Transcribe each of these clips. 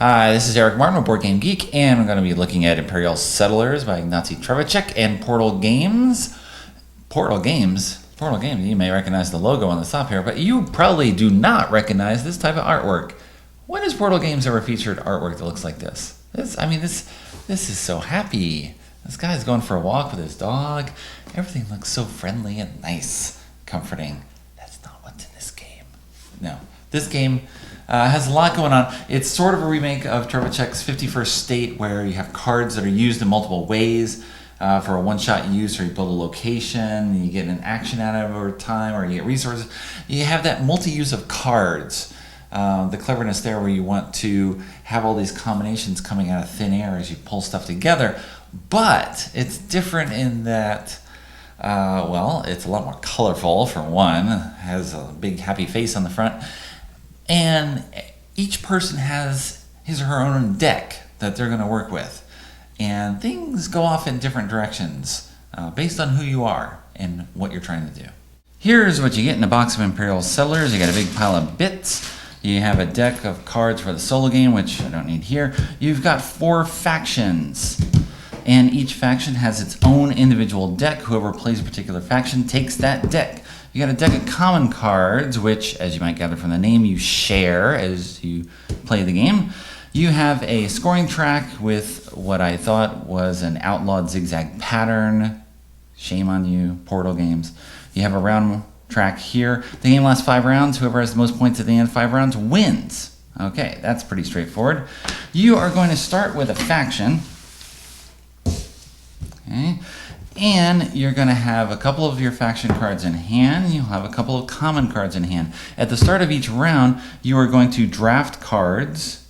Hi, this is Eric Martin, a Board Game Geek, and I'm going to be looking at Imperial Settlers by Ignacy Trzewiczek and Portal Games. Portal Games, you may recognize the logo on the top here, but you probably do not recognize this type of artwork. When has Portal Games ever featured artwork that looks like this? This is so happy. This guy's going for a walk with his dog. Everything looks so friendly and nice, comforting. That's not what's in this game. No, this game has a lot going on. It's sort of a remake of Trzewiczek's 51st State, where you have cards that are used in multiple ways for a one-shot use, or you build a location, you get an action out of it over time, or you get resources. You have that multi-use of cards. The cleverness there where you want to have all these combinations coming out of thin air as you pull stuff together. But it's different in that, it's a lot more colorful, for one. It has a big happy face on the front. And each person has his or her own deck that they're going to work with. And things go off in different directions based on who you are and what you're trying to do. Here's what you get in a box of Imperial Settlers. You got a big pile of bits. You have a deck of cards for the solo game, which I don't need here. You've got 4 factions. And each faction has its own individual deck. Whoever plays a particular faction takes that deck. You got a deck of common cards, which, as you might gather from the name, you share as you play the game. You have a scoring track with what I thought was an outlawed zigzag pattern. Shame on you, Portal Games. You have a round track here. The game lasts 5 rounds. Whoever has the most points at the end of 5 rounds wins. Okay, that's pretty straightforward. You are going to start with a faction. Okay. And you're going to have a couple of your faction cards in hand. You'll have a couple of common cards in hand. At the start of each round, you are going to draft cards.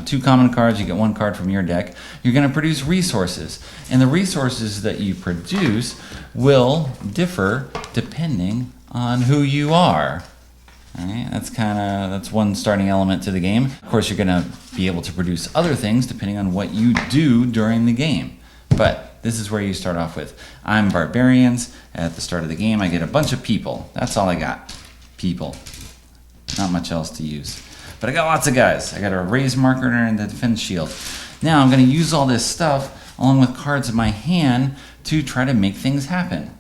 2 common cards, you get 1 card from your deck. You're going to produce resources. And the resources that you produce will differ depending on who you are. All right, that's one starting element to the game. Of course, you're going to be able to produce other things depending on what you do during the game. But this is where you start off with. I'm barbarians. At the start of the game, I get a bunch of people. That's all I got. People. Not much else to use. But I got lots of guys. I got a raise marker and a defense shield. Now I'm going to use all this stuff along with cards in my hand to try to make things happen.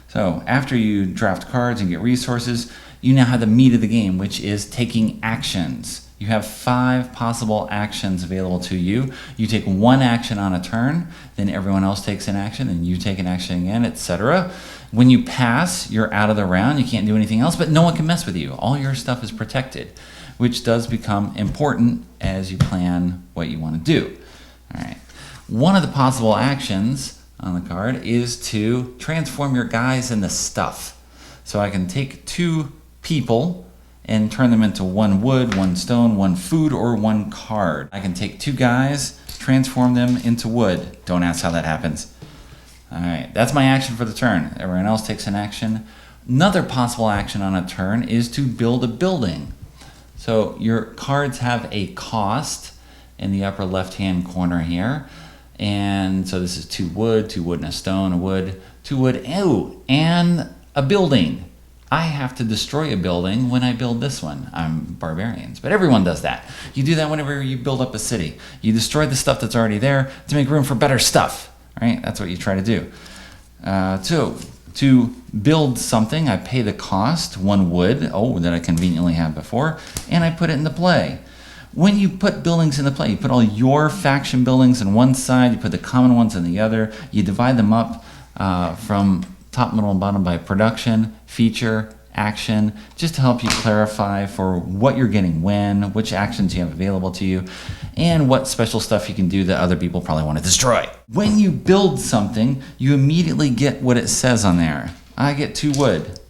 So after you draft cards and get resources, you now have the meat of the game, which is taking actions. You have 5 possible actions available to you. You take 1 action on a turn, then everyone else takes an action, and you take an action again, etc. When you pass, you're out of the round. You can't do anything else, but no one can mess with you. All your stuff is protected, which does become important as you plan what you want to do. All right. One of the possible actions on the card is to transform your guys into stuff. So I can take 2 people and turn them into 1 wood, 1 stone, 1 food, or 1 card. I can take 2 guys, transform them into wood. Don't ask how that happens. All right, that's my action for the turn. Everyone else takes an action. Another possible action on a turn is to build a building. So your cards have a cost in the upper left-hand corner here. And so this is 2 wood and a stone, a wood, 2 wood, and a building. I have to destroy a building when I build this one. I'm barbarians, but everyone does that. You do that whenever you build up a city. You destroy the stuff that's already there to make room for better stuff, right? That's what you try to do. To build something, I pay the cost, 1 wood, that I conveniently have before, and I put it into play. When you put buildings into play, you put all your faction buildings on one side, you put the common ones on the other, you divide them up from top, middle, and bottom by production, feature, action, just to help you clarify for what you're getting when, which actions you have available to you, and what special stuff you can do that other people probably want to destroy. When you build something, you immediately get what it says on there. I get 2 wood.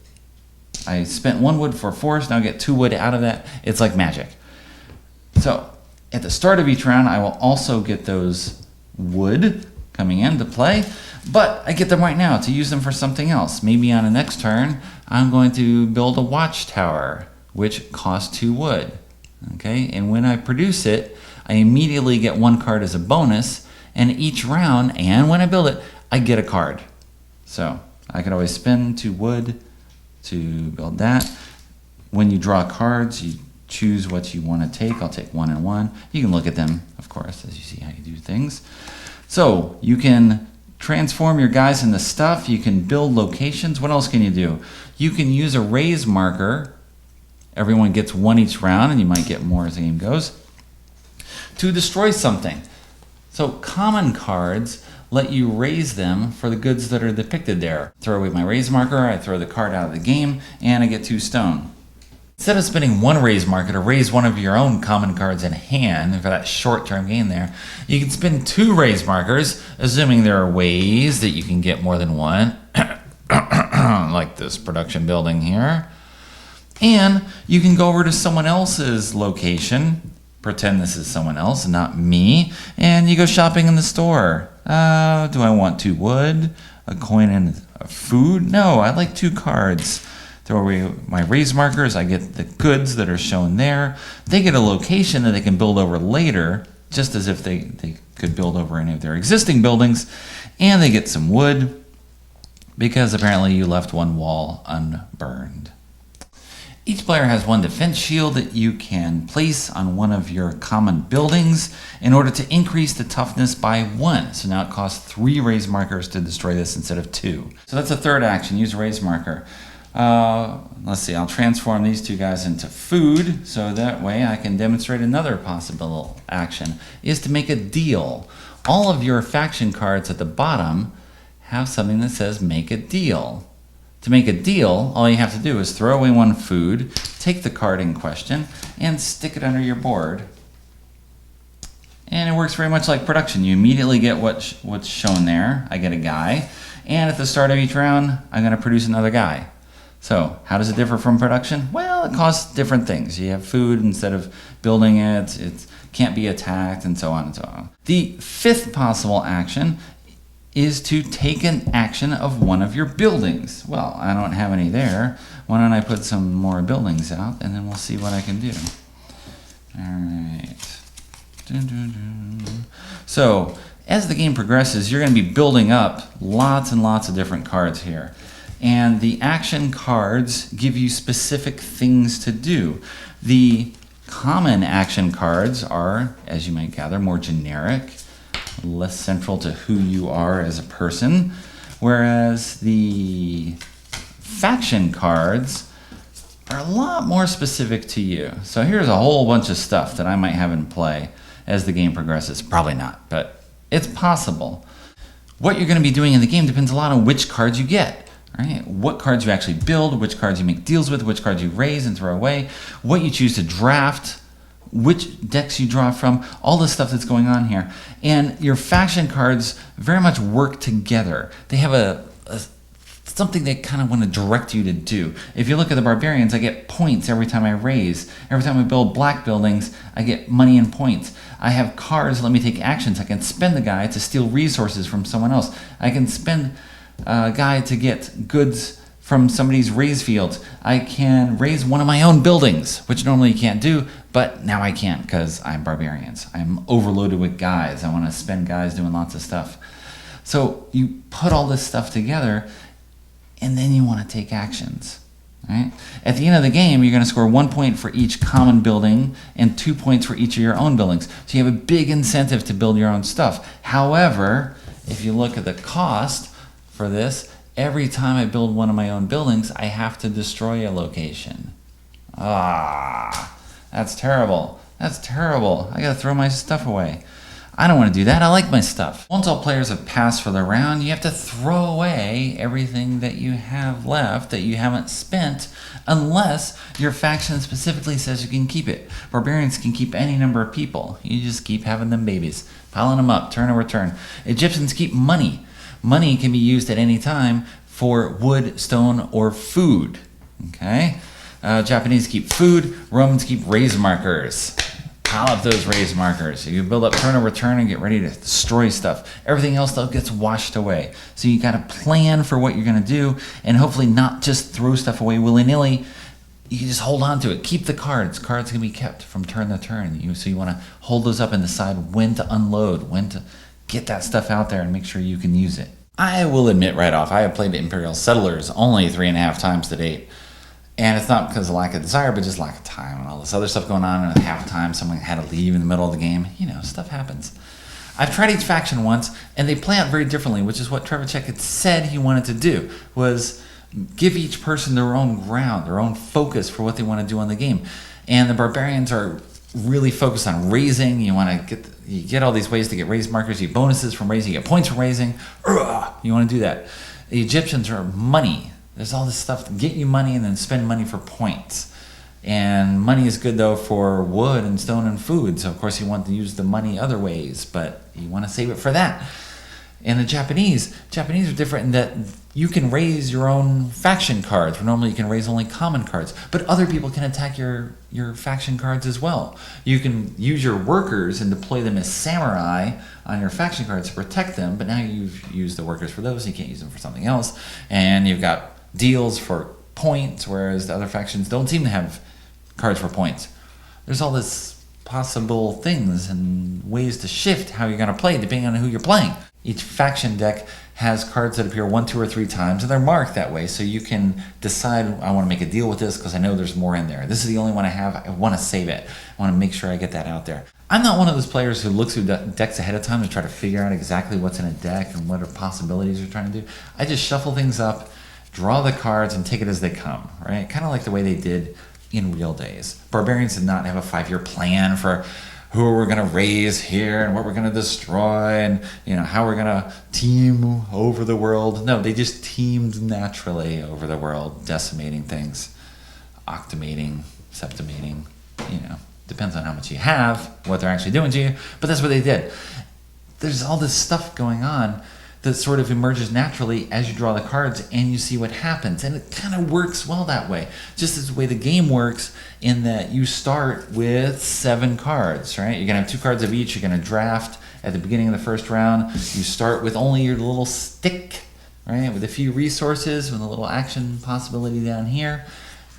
I spent 1 wood for a forest, now I get 2 wood out of that. It's like magic. So at the start of each round, I will also get those wood coming into play, but I get them right now to use them for something else. Maybe on the next turn, I'm going to build a watchtower, which costs 2 wood. Okay, and when I produce it, I immediately get 1 card as a bonus, and each round, and when I build it, I get a card. So I could always spend 2 wood to build that. When you draw cards, you choose what you want to take. I'll take 1 and 1. You can look at them, of course, as you see how you do things. So you can transform your guys into stuff. You can build locations. What else can you do? You can use a raise marker. Everyone gets 1 each round, and you might get more as the game goes, to destroy something. So common cards let you raise them for the goods that are depicted there. Throw away my raise marker, I throw the card out of the game, and I get 2 stone. Instead of spending 1 raise marker to raise one of your own common cards in hand for that short-term gain there, you can spend 2 raise markers, assuming there are ways that you can get more than 1, like this production building here. And you can go over to someone else's location, pretend this is someone else, not me, and you go shopping in the store. Do I want 2 wood, a coin, and a food? No, I like 2 cards. Throw away my raise markers, I get the goods that are shown there. They get a location that they can build over later, just as if they could build over any of their existing buildings. And they get some wood, because apparently you left 1 wall unburned. Each player has 1 defense shield that you can place on one of your common buildings in order to increase the toughness by 1. So now it costs 3 raise markers to destroy this instead of 2. So that's a third action, use a raise marker. Let's see, I'll transform these 2 guys into food, so that way I can demonstrate another possible action, is to make a deal. All of your faction cards at the bottom have something that says make a deal. To make a deal, all you have to do is throw away 1 food, take the card in question, and stick it under your board. And it works very much like production. You immediately get what's shown there. I get a guy, and at the start of each round, I'm going to produce another guy. So how does it differ from production? Well, it costs different things. You have food instead of building it. It can't be attacked, and so on and so on. The 5th possible action is to take an action of one of your buildings. Well, I don't have any there. Why don't I put some more buildings out, and then we'll see what I can do. All right. So as the game progresses, you're going to be building up lots and lots of different cards here. And the action cards give you specific things to do. The common action cards are, as you might gather, more generic, less central to who you are as a person, whereas the faction cards are a lot more specific to you. So here's a whole bunch of stuff that I might have in play as the game progresses. Probably not, but it's possible. What you're going to be doing in the game depends a lot on which cards you get. Right? What cards you actually build, which cards you make deals with, which cards you raise and throw away, what you choose to draft, which decks you draw from, all the stuff that's going on here. And your faction cards very much work together. They have something they kind of want to direct you to do. If you look at the barbarians, I get points every time I raise. Every time I build black buildings, I get money and points. I have cards that let me take actions. I can spend the guy to steal resources from someone else. I can spend a guy to get goods from somebody's raise fields. I can raise one of my own buildings, which normally you can't do, but now I can because I'm barbarians. I'm overloaded with guys. I want to spend guys doing lots of stuff. So you put all this stuff together, and then you want to take actions. Right? At the end of the game, you're going to score 1 point for each common building and 2 points for each of your own buildings. So you have a big incentive to build your own stuff. However, if you look at the cost for this, every time I build one of my own buildings, I have to destroy a location. That's terrible. That's terrible. I gotta throw my stuff away. I don't want to do that. I like my stuff. Once all players have passed for the round, you have to throw away everything that you have left that you haven't spent, unless your faction specifically says you can keep it. Barbarians can keep any number of people. You just keep having them babies, piling them up, turn over turn. Egyptians keep money. Money can be used at any time for wood, stone, or food. Okay? Japanese keep food. Romans keep raise markers. Pile up those raise markers. You build up turn over turn and get ready to destroy stuff. Everything else, though, gets washed away. So you got to plan for what you're going to do, and hopefully not just throw stuff away willy-nilly. You can just hold on to it. Keep the cards. Cards can be kept from turn to turn. So you want to hold those up and decide when to unload, when to get that stuff out there and make sure you can use it. I will admit right off, I have played Imperial Settlers only 3.5 times to date. And it's not because of lack of desire, but just lack of time and all this other stuff going on. And at halftime, someone had to leave in the middle of the game. Stuff happens. I've tried each faction once, and they play out very differently, which is what Trevor Check had said he wanted to do, was give each person their own ground, their own focus for what they want to do on the game. And the barbarians are really focused on raising. You get all these ways to get raise markers. You get bonuses from raising. You get points from raising. You want to do that. The Egyptians are money. There's all this stuff to get you money and then spend money for points. And money is good, though, for wood and stone and food. So, of course, you want to use the money other ways, but you want to save it for that. And the Japanese are different in that you can raise your own faction cards, where normally you can raise only common cards. But other people can attack your faction cards as well. You can use your workers and deploy them as samurai on your faction cards to protect them, but now you've used the workers for those, so you can't use them for something else. And you've got deals for points, whereas the other factions don't seem to have cards for points. There's all this possible things and ways to shift how you're going to play depending on who you're playing. Each faction deck has cards that appear 1, 2, or 3 times, and they're marked that way, so you can decide, I want to make a deal with this because I know there's more in there. This is the only one I have. I want to save it. I want to make sure I get that out there. I'm not one of those players who looks through decks ahead of time to try to figure out exactly what's in a deck and what are possibilities you're trying to do. I just shuffle things up, draw the cards, and take it as they come, right? Kind of like the way they did in real days. Barbarians did not have a 5-year plan for who we're going to raise here and what we're going to destroy and how we're going to team over the world. No, they just teamed naturally over the world, decimating things, octomating, septimating, depends on how much you have, what they're actually doing to you, but that's what they did. There's all this stuff going on that sort of emerges naturally as you draw the cards and you see what happens. And it kind of works well that way. Just as the way the game works in that you start with 7 cards, right? You're going to have 2 cards of each. You're going to draft at the beginning of the first round. You start with only your little stick, right? With a few resources, with a little action possibility down here.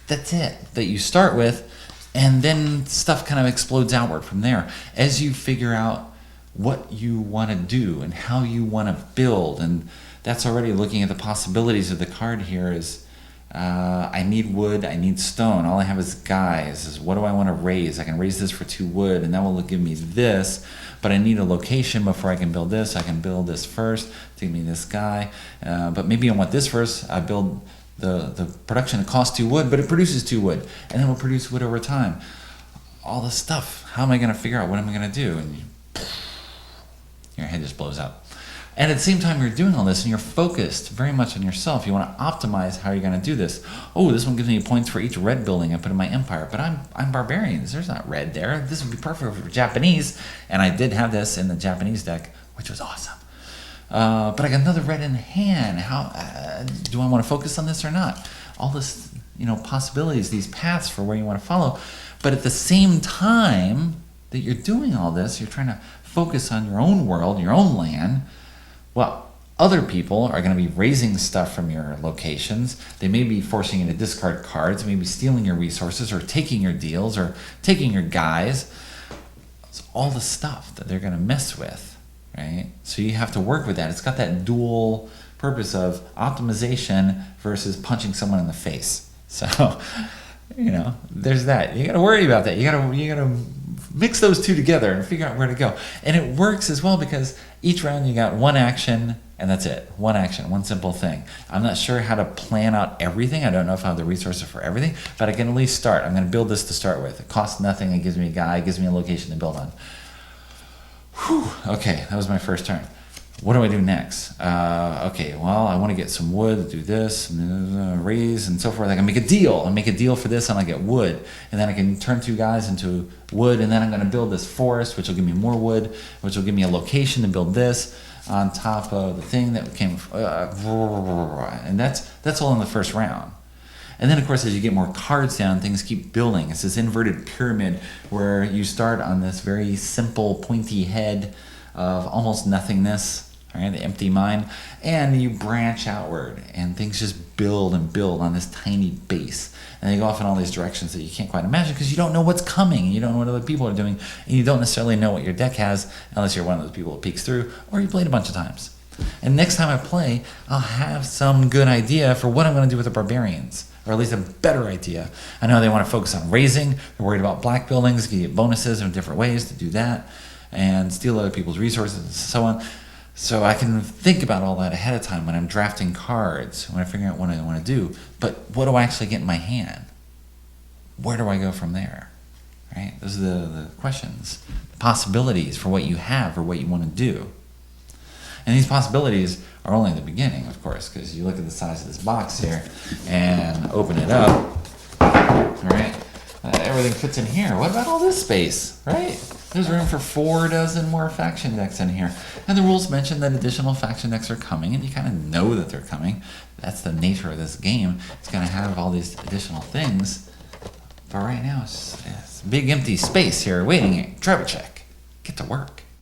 That's it that you start with. And then stuff kind of explodes outward from there as you figure out what you want to do and how you want to build. And that's already looking at the possibilities of the card here is I need wood, I need stone. All I have is guys. Is what do I want to raise? I can raise this for 2 wood and that will give me this, but I need a location before I can build this. I can build this first to give me this guy, but maybe I want this first. I build the production. It costs 2 wood, but it produces 2 wood and it will produce wood over time. All this stuff. How am I going to figure out what am I going to do? And your head just blows up. And at the same time you're doing all this and you're focused very much on yourself. You want to optimize how you're going to do this. Oh, this one gives me points for each red building I put in my empire, but I'm barbarians. There's not red there. This would be perfect for Japanese. And I did have this in the Japanese deck, which was awesome. But I got another red in hand. How do I want to focus on this or not? All this, possibilities, these paths for where you want to follow. But at the same time that you're doing all this, you're trying to focus on your own world, your own land. Well, other people are going to be raising stuff from your locations. They may be forcing you to discard cards, maybe stealing your resources or taking your deals or taking your guys. It's all the stuff that they're going to mess with, right? So you have to work with that. It's got that dual purpose of optimization versus punching someone in the face. So, there's that. You got to worry about that. You got to mix those two together and figure out where to go. And it works as well because each round you got 1 action and that's it. 1 action, 1 simple thing. I'm not sure how to plan out everything. I don't know if I have the resources for everything, but I can at least start. I'm going to build this to start with. It costs nothing. It gives me a guy. It gives me a location to build on. Whew. Okay, that was my first turn. What do I do next? Okay, well, I want to get some wood, do this, raise, and so forth. I can make a deal. I'll make a deal for this, and I'll get wood. And then I can turn 2 guys into wood, and then I'm going to build this forest, which will give me more wood, which will give me a location to build this on top of the thing that came. And that's all in the first round. And then, of course, as you get more cards down, things keep building. It's this inverted pyramid where you start on this very simple, pointy head of almost nothingness. Right, the empty mind, and you branch outward and things just build and build on this tiny base, and they go off in all these directions that you can't quite imagine because you don't know what's coming, you don't know what other people are doing, and you don't necessarily know what your deck has unless you're one of those people that peeks through or you played a bunch of times. And next time I play, I'll have some good idea for what I'm going to do with the barbarians. or at least a better idea. I know they want to focus on raising. They're worried about black buildings, get bonuses in different ways to do that, and steal other people's resources and so on. So I can think about all that ahead of time when I'm drafting cards, when I figure out what I want to do. But what do I actually get in my hand? Where do I go from there? Right? Those are the questions, possibilities for what you have or what you want to do. And these possibilities are only the beginning, of course, because you look at the size of this box here and open it up. All right, everything fits in here. What about all this space, right? There's room for 4 dozen more faction decks in here. And the rules mention that additional faction decks are coming, and you kind of know that they're coming. That's the nature of this game. It's going to have all these additional things. But right now, it's big empty space here waiting. Trevor check. Get to work.